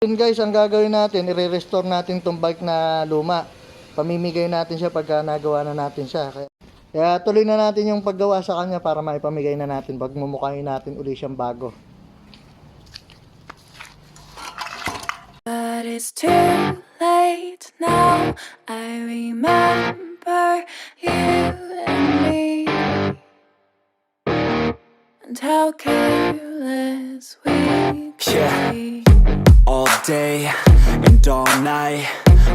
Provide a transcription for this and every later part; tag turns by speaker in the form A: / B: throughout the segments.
A: Yun guys, ang gagawin natin, i-restore natin tong bike na luma. Pamimigay natin siya pagka nagawa na natin siya. Kaya tuloy na natin yung paggawa sa kanya para maipamigay na natin. Pag mumukhain natin uli siyang bago.
B: But it's too late now. I remember you and me, and how careless we could be.
C: All day and all night,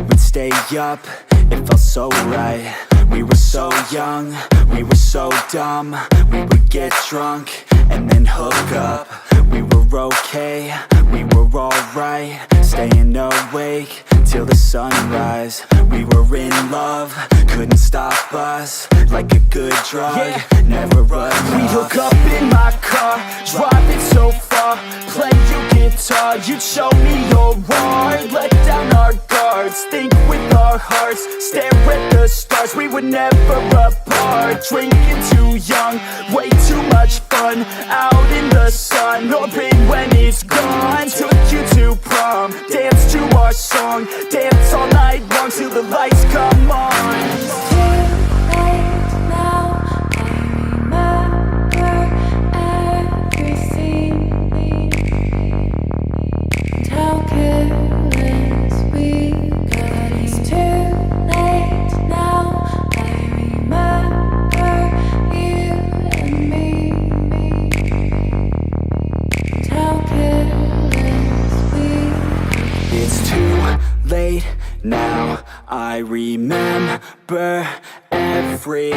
C: we'd stay up, it felt so right. We were so young, we were so dumb. We would get drunk and then hook up. We were okay, we were alright, staying awake till the sunrise. We were in love, couldn't stop us. Like a good drug, never run. We'd hook up in my car, drive it so far, play your guitar, you'd show me your art. Let down our guards, think with our hearts, stare at the stars. We were never apart, drinking too young, way too much fun. Out in the sun, open when it's gone. Took you to prom, dance to our song, dance all night long till the lights come on. Now I remember everything,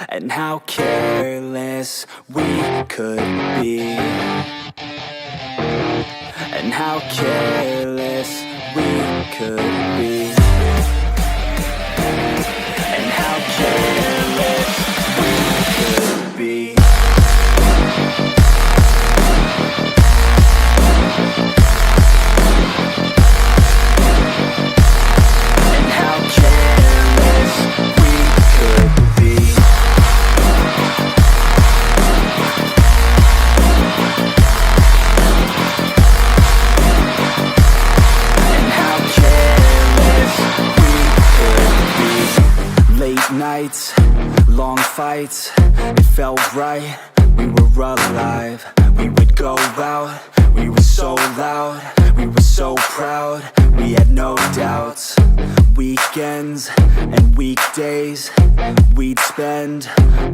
C: and how careless we could be, and how careless we could be, and how careless we could be. Nights, long fights, it felt right, we were alive. We would go out, we were so loud, we were so proud, we had no doubts. Weekends and weekdays, we'd spend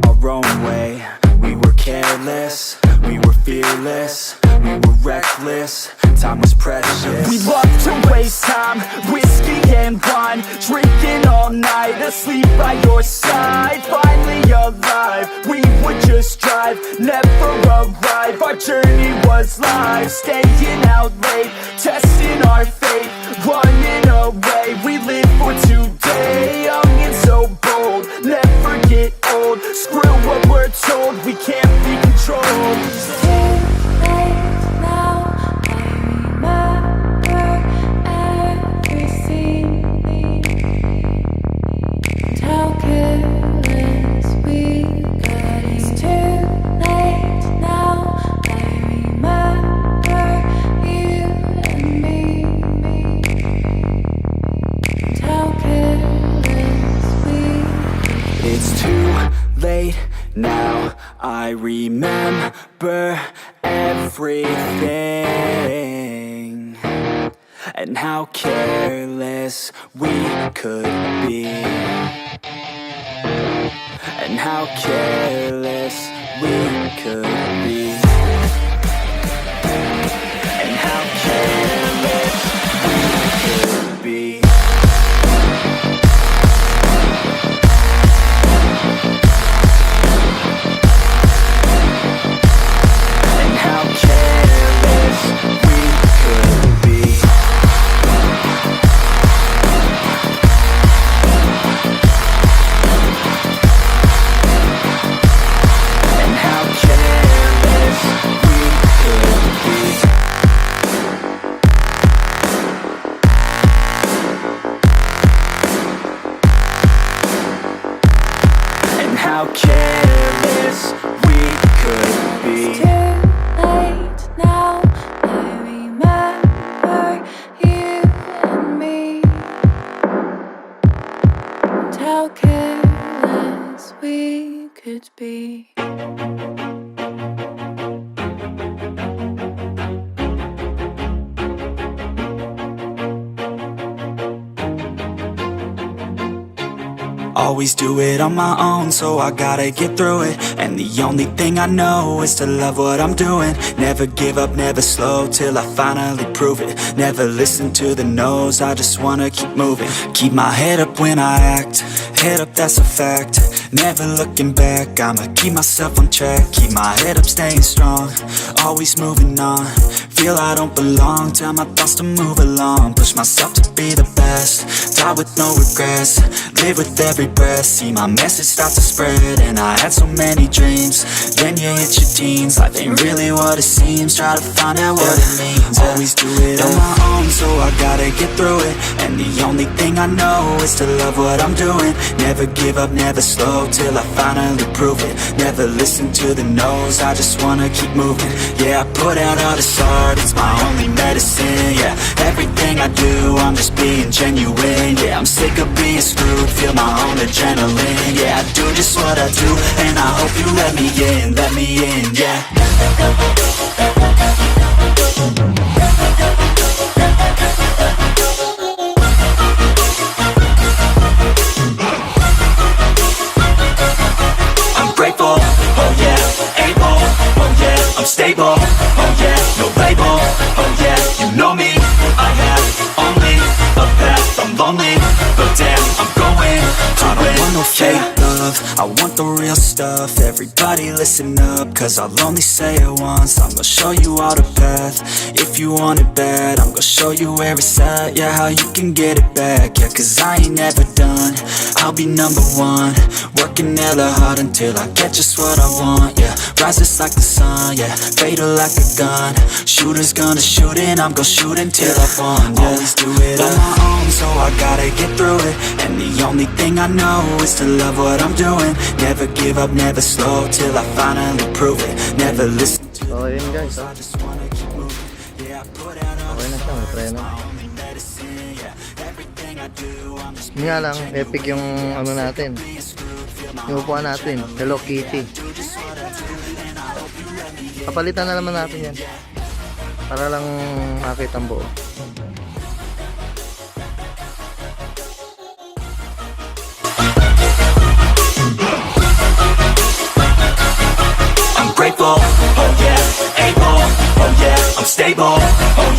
C: our own way. We were careless, we were fearless, we were reckless, time was precious. We loved to waste time, whiskey and wine, drinking all night, asleep by your side. Finally alive, we would just drive, never arrive. Our journey was life, staying out late, testing our fate, running away. We live for today, young and so bold, never get old. Screw what we're told, we can't be controlled. Now I remember everything, and how careless we could be, and how careless we could be, and how careless we could be. How careless we could be.
B: It's too late now. be.
C: Always do it on my own, so I gotta get through it. And the only thing I know is to love what I'm doing. Never give up, never slow, till I finally prove it. Never listen to the no's, I just wanna keep moving. Keep my head up when I act, head up, that's a fact. Never looking back, I'ma keep myself on track. Keep my head up, staying strong, always moving on. Feel I don't belong, tell my thoughts to move along. Push myself to be the best, die with no regrets. Live with every breath, see my message start to spread. And I had so many dreams, then you hit your teens. Life ain't really what it seems, try to find out what it means. Always do it on my own, so I gotta get through it. And the only thing I know is to love what I'm doing. Never give up, never slow, till I finally prove it. Never listen to the no's, I just wanna keep moving. Yeah, I put out all this art, it's my only medicine. Yeah, everything I do, I'm just being genuine. Yeah, I'm sick of being screwed, feel my own adrenaline. Yeah, I do just what I do, and I hope you let me in, yeah. I'm grateful, oh yeah, able, oh yeah, I'm stable, oh yeah, no label, oh yeah, you know me, I have only a path, I'm lonely, but damn, I'm going to I don't want no fake love, I want the real stuff. Everybody listen up, cause I'll only say it once. I'm gonna show you all the path, if you want it bad. I'm gonna show you where it's at, yeah, how you can get it back. Yeah, cause I ain't never done, I'll be number one. Working hella hard until I get just what I want, yeah. Rises like the sun, yeah, fatal like a gun. Shooters gonna shoot and I'm gonna shoot until I won, yeah. Always do it on my own, so I gotta get through it. And the only thing I know is to love what I'm doing. Never give up, never slow, till I finally prove it. Never listen to
A: So ayun guys,
C: I just wanna keep moving. Yeah, I put out all
A: okay na siya, may preno.
C: only medicine, yeah. Everything I do, I'm just
A: Yun nga lang, epic yung ano natin, yung upuan natin, Hello Kitty. Papalitan na naman natin yan para lang makita ang buo.
C: I'm grateful, oh yeah, able, oh yeah, I'm stable, oh